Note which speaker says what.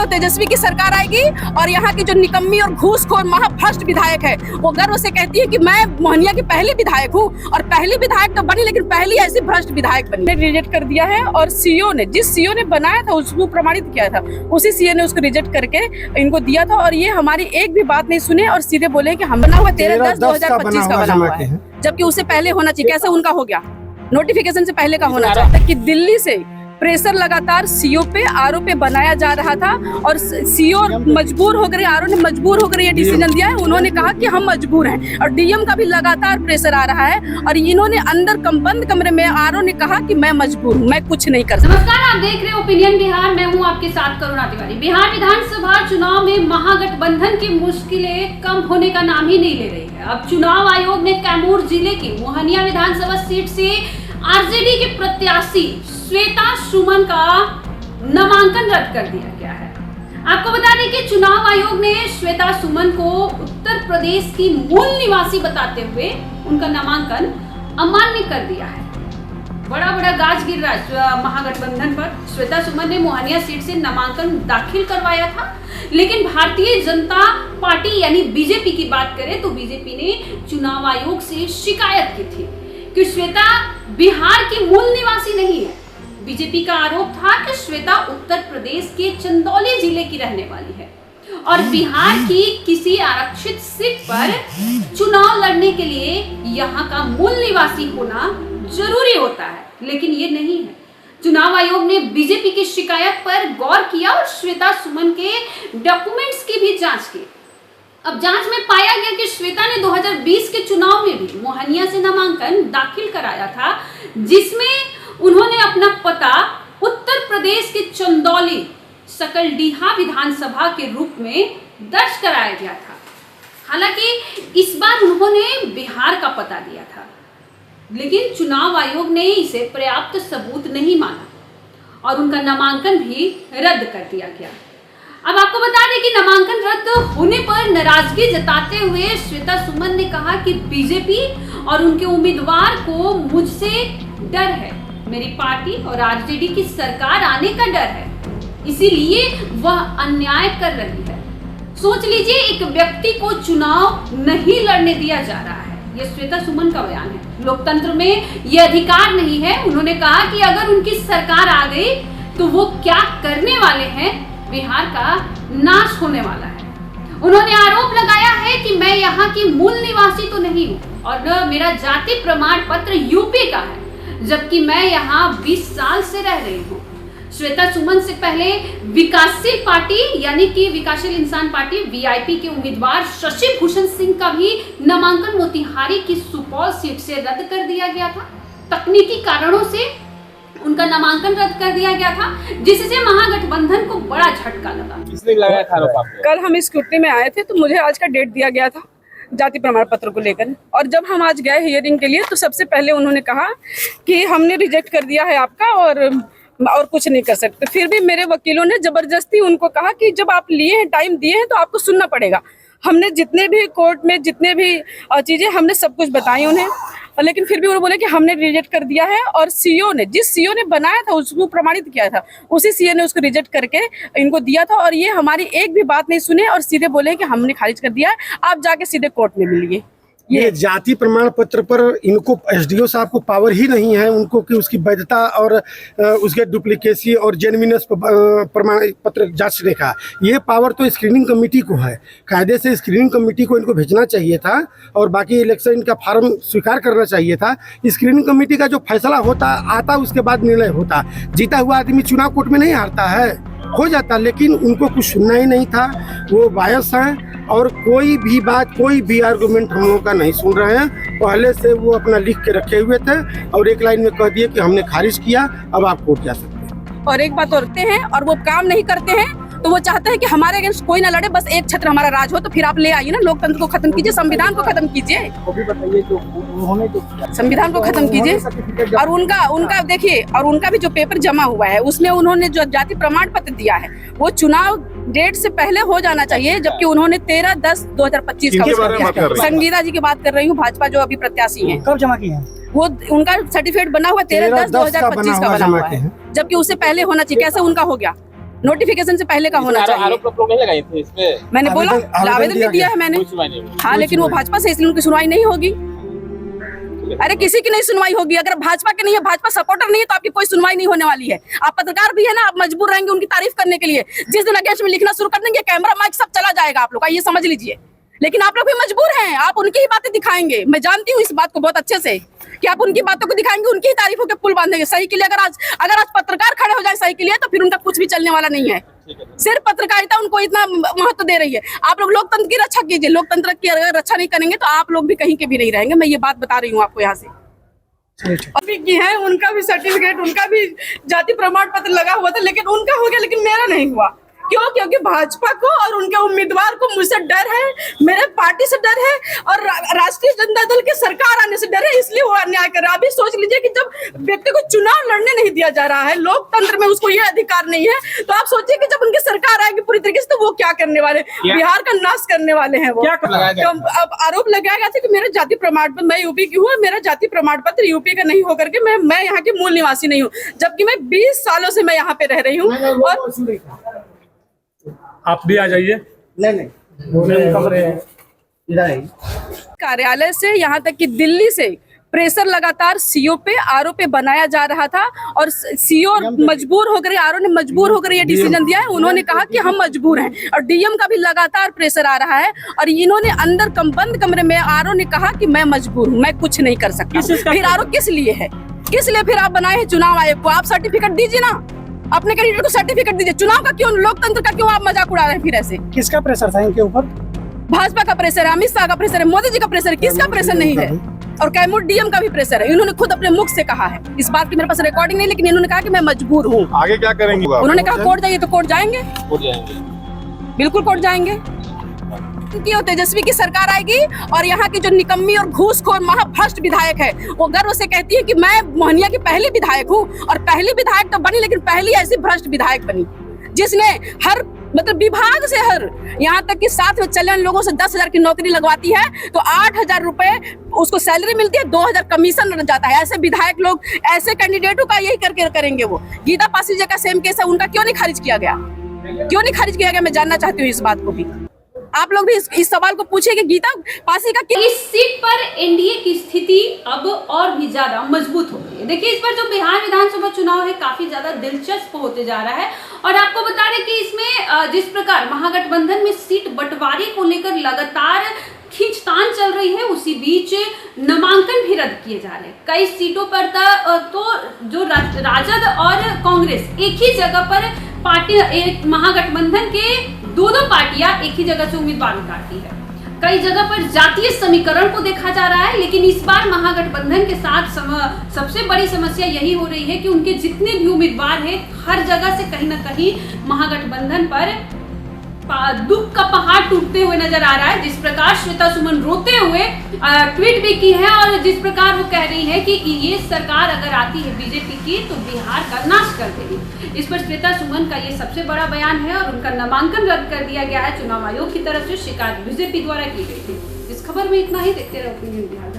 Speaker 1: और तेजस्वी की सरकार आएगी और यहाँ की जो निकम्मी और घूसखोर महाभ्रष्ट विधायक है वो गर्व से कहती है कि मैं मोहनिया की पहली विधायक हूँ, और पहली विधायक तो बनी लेकिन पहली ऐसी भ्रष्ट विधायक बनी। रिजेक्ट कर दिया है और सीओ ने, जिस सीओ ने बनाया था उसको प्रमाणित किया था, उसी सीओ ने उसको रिजेक्ट करके इनको दिया था। और ये हमारी एक भी बात नहीं सुने और सीधे बोले कि हम बना हुआ 13/10/2025 का बना हुआ है, जबकि उससे पहले होना चाहिए। कैसे उनका हो गया? नोटिफिकेशन से पहले का होना चाहिए। कि दिल्ली से प्रेशर लगातार सीओ पे, आरओ पे बनाया जा रहा था और सीओ मजबूर होकर, आरओ ने मजबूर होकर ये डिसीजन दिया है। उन्होंने कहा कि हम मजबूर हैं और डीएम का भी लगातार प्रेशर आ रहा है और इन्होंने अंदर बंद कमरे में आरओ ने कहा कि मैं मजबूर हूँ, मैं कुछ नहीं कर सकता।
Speaker 2: नमस्कार, आप देख रहे हैं ओपिनियन बिहार, मैं हूँ आपके साथ करुणा तिवारी। बिहार विधानसभा चुनाव में महागठबंधन की मुश्किलें कम होने का नाम ही नहीं ले रही है। अब चुनाव आयोग ने कैमूर जिले की मोहनिया विधानसभा सीट से आरजेडी के प्रत्याशी श्वेता सुमन का नामांकन रद्द कर दिया गया है। आपको बता दें कि चुनाव आयोग ने श्वेता सुमन को उत्तर प्रदेश की मूल निवासी बताते हुए उनका नामांकन अमान्य कर दिया है। बड़ा गाज गिर रहा है महागठबंधन पर। श्वेता सुमन ने मोहनिया सीट से नामांकन दाखिल करवाया था, लेकिन भारतीय जनता पार्टी यानी बीजेपी की बात करें तो बीजेपी ने चुनाव आयोग से शिकायत की थी कि श्वेता बिहार की मूल निवासी नहीं है। बीजेपी का आरोप था कि श्वेता उत्तर प्रदेश के चंदौली जिले की रहने वाली है और बिहार की किसी आरक्षित सीट पर चुनाव लड़ने के लिए यहाँ का मूल निवासी होना जरूरी होता है, लेकिन ये नहीं है। चुनाव आयोग ने बीजेपी की शिकायत पर गौर किया और श्वेता सुमन के डॉक्यूमेंट्स की भी जांच की। अब जांच में पाया गया कि श्वेता ने 2020 के चुनाव में भी मोहनिया से नामांकन दाखिल कराया था, जिसमें उन्होंने अपना पता उत्तर प्रदेश के चंदौली सकलडीहा विधानसभा के रूप में दर्ज कराया गया था। हालांकि इस बार उन्होंने बिहार का पता दिया था, लेकिन चुनाव आयोग ने इसे पर्याप्त सबूत नहीं माना और उनका नामांकन भी रद्द कर दिया गया। अब आपको बता दें कि नामांकन रद्द होने पर नाराजगी जताते हुए श्वेता सुमन ने कहा कि बीजेपी और उनके उम्मीदवार को मुझसे डर है, मेरी पार्टी और आरजेडी की सरकार आने का डर है, इसीलिए वह अन्याय कर रही है। सोच लीजिए, एक व्यक्ति को चुनाव नहीं लड़ने दिया जा रहा है। यह श्वेता सुमन का बयान है। लोकतंत्र में यह अधिकार नहीं है। उन्होंने कहा कि अगर उनकी सरकार आ गई तो वो क्या करने वाले हैं, बिहार का नाश होने वाला है। उन्होंने आरोप लगाया है कि मैं यहाँ की मूल निवासी तो नहीं हूँ और न मेरा जाति प्रमाण पत्र यूपी का है, जबकि मैं यहाँ 20 साल से रह रही हूँ। श्वेता सुमन से पहले विकासशील पार्टी यानी कि विकासशील इंसान पार्टी वीआईपी के उम्मीदवार शशि भूषण सिंह का भी नामांकन मोतिहारी की सुपौल सीट से रद्द कर दिया गया था। तकनीकी कारणों से उनका नामांकन रद्द कर दिया गया था, जिससे महागठबंधन को बड़ा झटका लगा।
Speaker 3: किसने लगाया था आरोप आपको?
Speaker 1: कल हम स्क्रूटनी में आए थे तो मुझे आज का डेट दिया गया था जाति प्रमाण पत्र को लेकर, और जब हम आज गए हियरिंग के लिए तो सबसे पहले उन्होंने कहा कि हमने रिजेक्ट कर दिया है आपका और कुछ नहीं कर सकते। फिर भी मेरे वकीलों ने जबरदस्ती उनको कहा कि जब आप लिए हैं, टाइम दिए हैं, तो आपको सुनना पड़ेगा। हमने जितने भी कोर्ट में जितने भी चीजें हमने सब कुछ बताई उन्हें, लेकिन फिर भी उन्होंने बोले कि हमने रिजेक्ट कर दिया है। और सीओ ने, जिस सीओ ने बनाया था उसको प्रमाणित किया था, उसी सीओ ने उसको रिजेक्ट करके इनको दिया था। और ये हमारी एक भी बात नहीं सुने और सीधे बोले कि हमने खारिज कर दिया है, आप जाके सीधे कोर्ट में मिलिए।
Speaker 4: ये जाति प्रमाण पत्र पर इनको एसडीओ साहब को पावर ही नहीं है उनको कि उसकी वैधता और उसके डुप्लीकेसी और जेन्युइननेस प्रमाण पत्र जांचने का। ये पावर तो स्क्रीनिंग कमेटी को है। कायदे से स्क्रीनिंग कमेटी को इनको भेजना चाहिए था और बाकी इलेक्शन का फॉर्म स्वीकार करना चाहिए था। स्क्रीनिंग कमेटी का जो फैसला होता आता उसके बाद निर्णय होता। जीता हुआ आदमी चुनाव कोर्ट में नहीं हारता है, हो जाता, लेकिन उनको कुछ सुनना ही नहीं था। वो बायस हैं और कोई भी बात, कोई भी आर्गुमेंट हम लोगों का नहीं सुन रहे हैं। पहले से वो अपना लिख के रखे हुए थे और एक लाइन में कह दिए कि हमने खारिज किया, अब आप कोर्ट जा सकते हैं।
Speaker 1: और एक बात और हैं और वो काम नहीं करते हैं, तो वो चाहते हैं कि हमारे अगेंस्ट कोई ना लड़े, बस एक छत्र हमारा राज हो। तो फिर आप ले आइए ना, लोकतंत्र को खत्म कीजिए, संविधान को खत्म कीजिए, संविधान को खत्म कीजिए। और उनका देखिए, और उनका भी जो पेपर जमा हुआ है उसमें उन्होंने जो जाति प्रमाण पत्र दिया है वो चुनाव डेट से पहले हो जाना चाहिए, जबकि उन्होंने 13/10/2025 का। संगीता जी की बात कर रही हूँ, भाजपा जो अभी प्रत्याशी है।
Speaker 4: कब जमा किया?
Speaker 1: वो उनका सर्टिफिकेट बना हुआ 13/10/2025 का बना हुआ है, जबकि उससे पहले होना चाहिए। कैसे उनका हो गया? नोटिफिकेशन से पहले का होना चाहिए।
Speaker 3: आरोप लोग नहीं लगाए थे इसमें।
Speaker 1: मैंने बोला आवेदन भी दिया है मैंने,
Speaker 3: कोई सुनवाई नहीं हुई।
Speaker 1: हाँ, लेकिन वो भाजपा से, इसलिए उनकी सुनवाई नहीं होगी। अरे किसी की नहीं सुनवाई होगी, अगर भाजपा के नहीं है, भाजपा सपोर्टर नहीं है, तो आपकी कोई सुनवाई नहीं होने वाली है। आप पत्रकार भी है ना, आप मजबूर रहेंगे उनकी तारीफ करने के लिए। जिस दिन अगेंस्ट में लिखना शुरू कर देंगे, कैमरा माइक सब चला जाएगा आप लोग का, ये समझ लीजिए। लेकिन आप लोग भी मजबूर हैं, आप उनकी ही बातें दिखाएंगे। मैं जानती हूँ इस बात को बहुत अच्छे से कि आप उनकी बातों को दिखाएंगे, उनकी ही तारीफों के पुल बांधेंगे। सही के लिए अगर आज पत्रकार खड़े हो जाए सही के लिए, तो फिर उनका कुछ भी चलने वाला नहीं है। सिर्फ पत्रकारिता उनको इतना महत्व दे रही है। आप लोग लोकतंत्र की रक्षा कीजिए, लोकतंत्र की अगर रक्षा नहीं करेंगे तो आप लोग भी कहीं के भी नहीं रहेंगे। मैं ये बात बता रही हूँ आपको यहाँ से। अभी की है, उनका भी सर्टिफिकेट, उनका भी जाति प्रमाण पत्र लगा हुआ था, लेकिन उनका हो गया, लेकिन मेरा नहीं हुआ। क्यों? क्योंकि भाजपा को और उनके उम्मीदवार को मुझसे डर है, मेरे पार्टी से डर है और राष्ट्रीय जनता दल के सरकार आने से डर है, इसलिए वो अन्याय कर रहा है। अभी सोच लीजिए कि जब व्यक्ति को चुनाव लड़ने नहीं दिया जा रहा है, लोकतंत्र में उसको ये अधिकार नहीं है, तो आप सोचिए कि जब उनकी सरकार आएगी पूरी तरीके से, तो वो क्या करने वाले, बिहार का नाश करने वाले हैं। वो अब आरोप लगाया गया था कि मेरा जाति प्रमाण पत्र, मैं यूपी की हूँ, मेरा जाति प्रमाण पत्र यूपी का नहीं होकर के मैं यहाँ की मूल निवासी नहीं हूँ, जबकि मैं 20 सालों से मैं यहाँ पे रह रही हूँ। और
Speaker 5: आप भी आ जाइए।
Speaker 4: नहीं
Speaker 1: कार्यालय से यहाँ तक कि दिल्ली से प्रेशर लगातार सीओ पे, आरओ पे बनाया जा रहा था और सीओ मजबूर होकर, आरओ ने मजबूर होकर ये डिसीजन दिया है। उन्होंने कहा कि हम मजबूर हैं और डीएम का भी लगातार प्रेशर आ रहा है और इन्होंने अंदर बंद कमरे में आरओ ने कहा कि मैं मजबूर हूँ, मैं कुछ नहीं कर सकता। फिर आरओ किस लिए है, किस लिए फिर आप बनाए हैं चुनाव आयोग को? आप सर्टिफिकेट दीजिए ना, अपने कैंडिडेट को सर्टिफिकेट दीजिए। चुनाव का क्यों, लोकतंत्र का क्यों आप मजाक उड़ा रहे हैं? फिर ऐसे
Speaker 4: किसका प्रेशर था इनके ऊपर?
Speaker 1: भाजपा का प्रेशर है, अमित शाह का प्रेशर है, मोदी जी का प्रेशर है, किसका प्रेशर नहीं है? और कैमूर डीएम का भी प्रेशर है। इन्होंने खुद अपने मुख से कहा है, इस बात की मेरे पास रिकॉर्डिंग नहीं, लेकिन इन्होंने कहा कि मैं मजबूर हूँ।
Speaker 3: आगे क्या करेंगे?
Speaker 1: उन्होंने कहा कोर्ट जाइए, तो कोर्ट जाएंगे, बिल्कुल कोर्ट जाएंगे। क्यों तेजस्वी की सरकार आएगी और यहाँ की जो निकम्मी और घूसखोर महाभ्रष्ट विधायक है, वो गर्व से कहती है कि मैं मोहनिया की पहली विधायक हूँ। और पहली विधायक तो बनी, लेकिन पहली ऐसी भ्रष्ट विधायक बनी जिसने हर मतलब विभाग से हर, यहाँ तक कि साथ में चलने लोगों से 10,000 की नौकरी लगवाती है तो 8,000 रुपए उसको सैलरी मिलती है, 2,000 कमीशन जाता है। ऐसे विधायक लोग, ऐसे कैंडिडेटों का यही करके करेंगे। वो गीता पासी जी का सेम केस है, उनका क्यों नहीं खारिज किया गया? क्यों नहीं खारिज किया गया? मैं जानना चाहती हूँ इस बात को भी। आप लोग भी इस सवाल को पूछिए कि गीता पासी का क्या?
Speaker 2: इस सीट पर एनडीए की स्थिति अब और भी ज्यादा मजबूत हो गई है। देखिए, इस पर जो बिहार विधानसभा चुनाव है काफी ज्यादा दिलचस्प होते जा रहा है और आपको बता दें कि इसमें जिस प्रकार महागठबंधन में सीट बंटवारे को लेकर लगातार खींचतान चल रही है, उसी बीच नामांकन भी रद्द किए जा रहे हैं। कई सीटों पर तो जो राजद और कांग्रेस एक ही जगह पर पार्टी, एक महागठबंधन के दो पार्टियां एक ही जगह से उम्मीदवार उतारती है। कई जगह पर जातीय समीकरण को देखा जा रहा है, लेकिन इस बार महागठबंधन के साथ सबसे बड़ी समस्या यही हो रही है कि उनके जितने भी उम्मीदवार हैं, हर जगह से कहीं ना कहीं महागठबंधन पर दुख का पहाड़ टूटते हुए नजर आ रहा है। जिस प्रकार श्वेता सुमन रोते हुए ट्वीट भी की है और जिस प्रकार वो कह रही है कि ये सरकार अगर आती है बीजेपी की तो बिहार का नाश कर देगी। इस पर श्वेता सुमन का ये सबसे बड़ा बयान है और उनका नामांकन रद्द कर दिया गया है। चुनाव आयोग की तरफ से शिकायत बीजेपी द्वारा की गई थी। इस खबर में इतना ही। देखते रहो ओपिनियन बिहार।